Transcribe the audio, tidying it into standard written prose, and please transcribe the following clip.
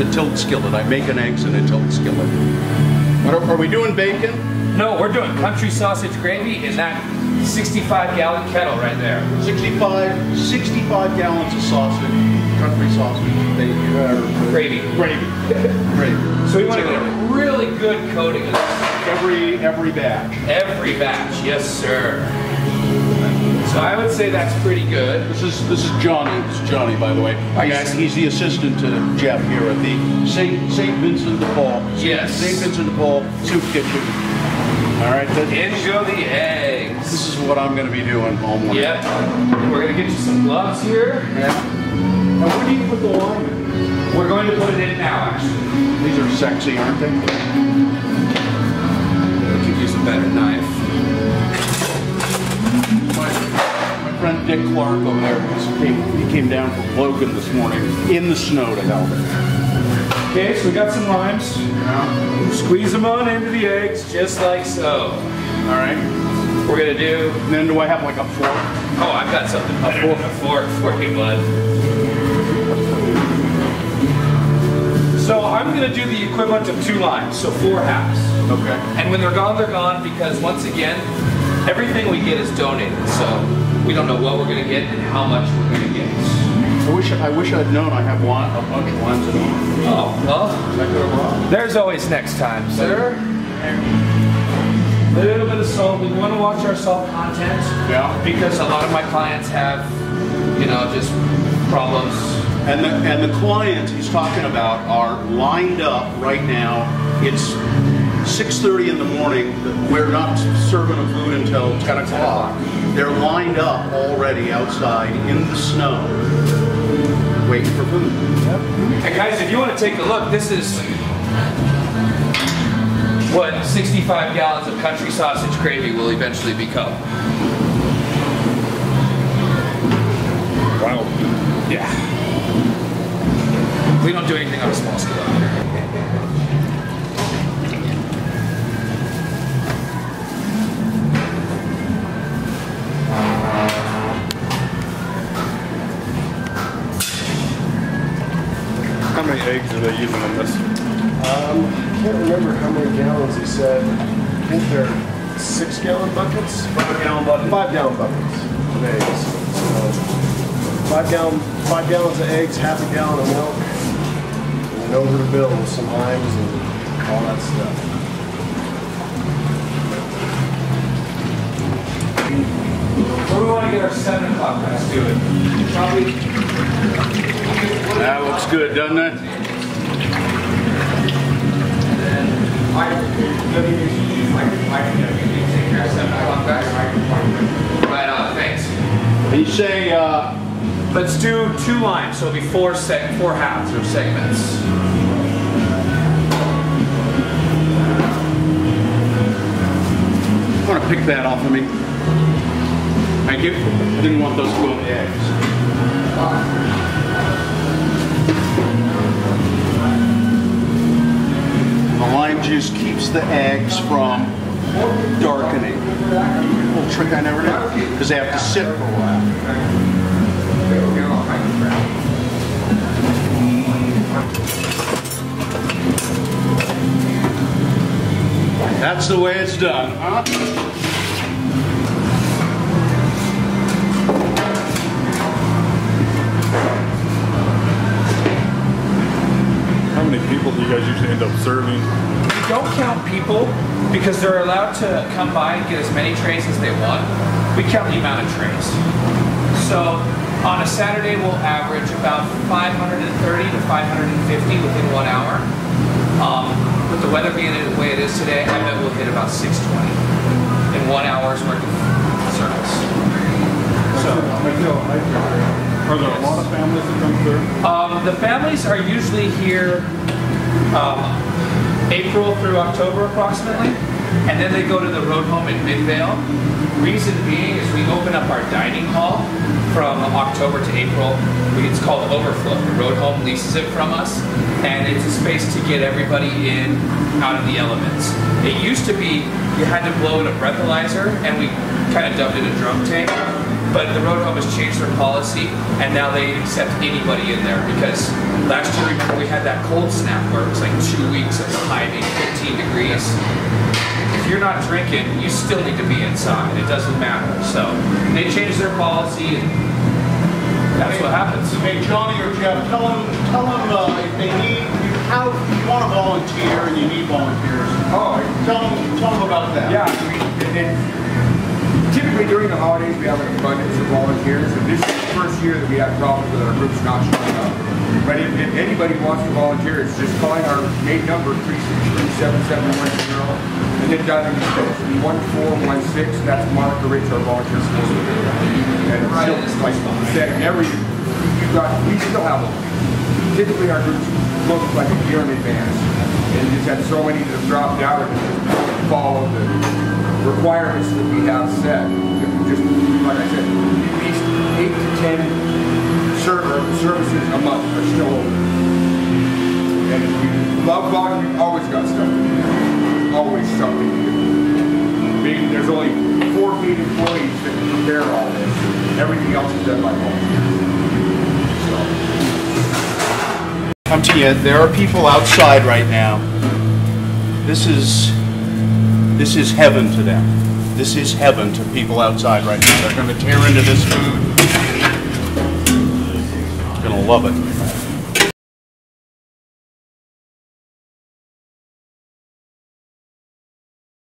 a tilt skillet. I make an eggs in a tilt skillet. Are we doing bacon? No, we're doing country sausage gravy in that 65-gallon kettle right there. 65 gallons of sausage, country sausage, bacon, gravy. Gravy. So we want to get a really good coating of this. Every batch. Every batch, yes sir. So I would say that's pretty good. This is Johnny. This is Johnny, by the way. He's the assistant to Jeff here at the St. Vincent de Paul. Yes. St. Vincent de Paul Soup Kitchen. All right. In go the eggs. This is what I'm going to be doing all morning. Yep. We're going to get you some gloves here. Yeah. Now where do you put the lime in? We're going to put it in now, actually. These are sexy, aren't they? We could use a better knife. My friend Dick Clark over there, he came down from Logan this morning in the snow to help. Okay, so we got some limes. Yeah. Squeeze them on into the eggs, just like so. All right. We're gonna do. And then do I have like a fork? Oh, I've got something better than a fork for you, bud. So I'm gonna do the equivalent of 2 limes, so 4 halves. Okay. And when they're gone because once again, everything we get is donated, so we don't know what we're gonna get and how much we're gonna get. I wish I'd known I have a bunch of limes at home. Oh, well, there's always next time, sir. A little bit of salt. We want to watch our salt content. Yeah. Because a lot of my clients have, you know, just problems. And the clients he's talking about are lined up right now. It's 6:30 in the morning. We're not serving them food until 10 o'clock. They're lined up already outside in the snow, waiting for food. Yep. And guys, if you want to take a look, this is what 65 gallons of country sausage gravy will eventually become. Wow. Yeah. We don't do anything on a small scale. How many eggs are they using in this? I can't remember how many gallons he said. I think they're 6-gallon buckets? 5-gallon bucket. 5-gallon buckets of eggs. So 5 gallons of eggs, half a gallon of milk, and then over the bill with some limes and all that stuff. Where do we want to get our 7 o'clock guys doing? Probably. That looks good, doesn't it? Right on, thanks. And you say, let's do 2 limes, so it'll be 4 halves or segments. I want to pick that off of me. Thank you. I didn't want those to go in the eggs. The lime juice keeps the eggs from darkening. A little trick I never did, because they have to sit for a while. That's the way it's done, huh? How many people do you guys usually end up serving? We don't count people because they're allowed to come by and get as many trays as they want. We count the amount of trays. So on a Saturday we'll average about 530 to 550 within 1 hour. With the weather being the way it is today, I bet we'll hit about 620 in 1 hour's worth of service. So, Are there a lot of families that come through? the families are usually here April through October approximately, and then they go to the road home in Midvale Reason being is we open up our dining hall from October to April. It's called Overflow. The Road Home leases it from us, and it's a space to get everybody in, out of the elements. It used to be you had to blow in a breathalyzer, and we kind of dubbed it a drum tank. But the Road Home has changed their policy, and now they accept anybody in there, because last year, remember, we had that cold snap where it was like 2 weeks of the high being 15 degrees. If you're not drinking, you still need to be inside. It doesn't matter. So they changed their policy, and that's what happens. Hey, Johnny or Jeff, tell them if they need, you want to volunteer and you need volunteers. Oh, Tell them about that. yeah. Typically during the holidays we have an abundance of volunteers, and this is the first year that we have problems with our groups not showing up. But if anybody wants to volunteer, it's just calling our main number 363-7710, and then dialing the post 1416. That's Monica Rich, our volunteer school. And it's like I said, we still have them. Typically our groups book like a year in advance, and just had so many that have dropped out and just follow the requirements that we have set. Just like I said, at least 8 to 10 services a month are still open. And if you love volume, you've always got stuff to do. Always something to do. There's only 4 paid employees that can prepare all this. Everything else is done by volunteers. Come to you. There are people outside right now. This is heaven to them. This is heaven to people outside right now. They're going to tear into this food. Going to love it.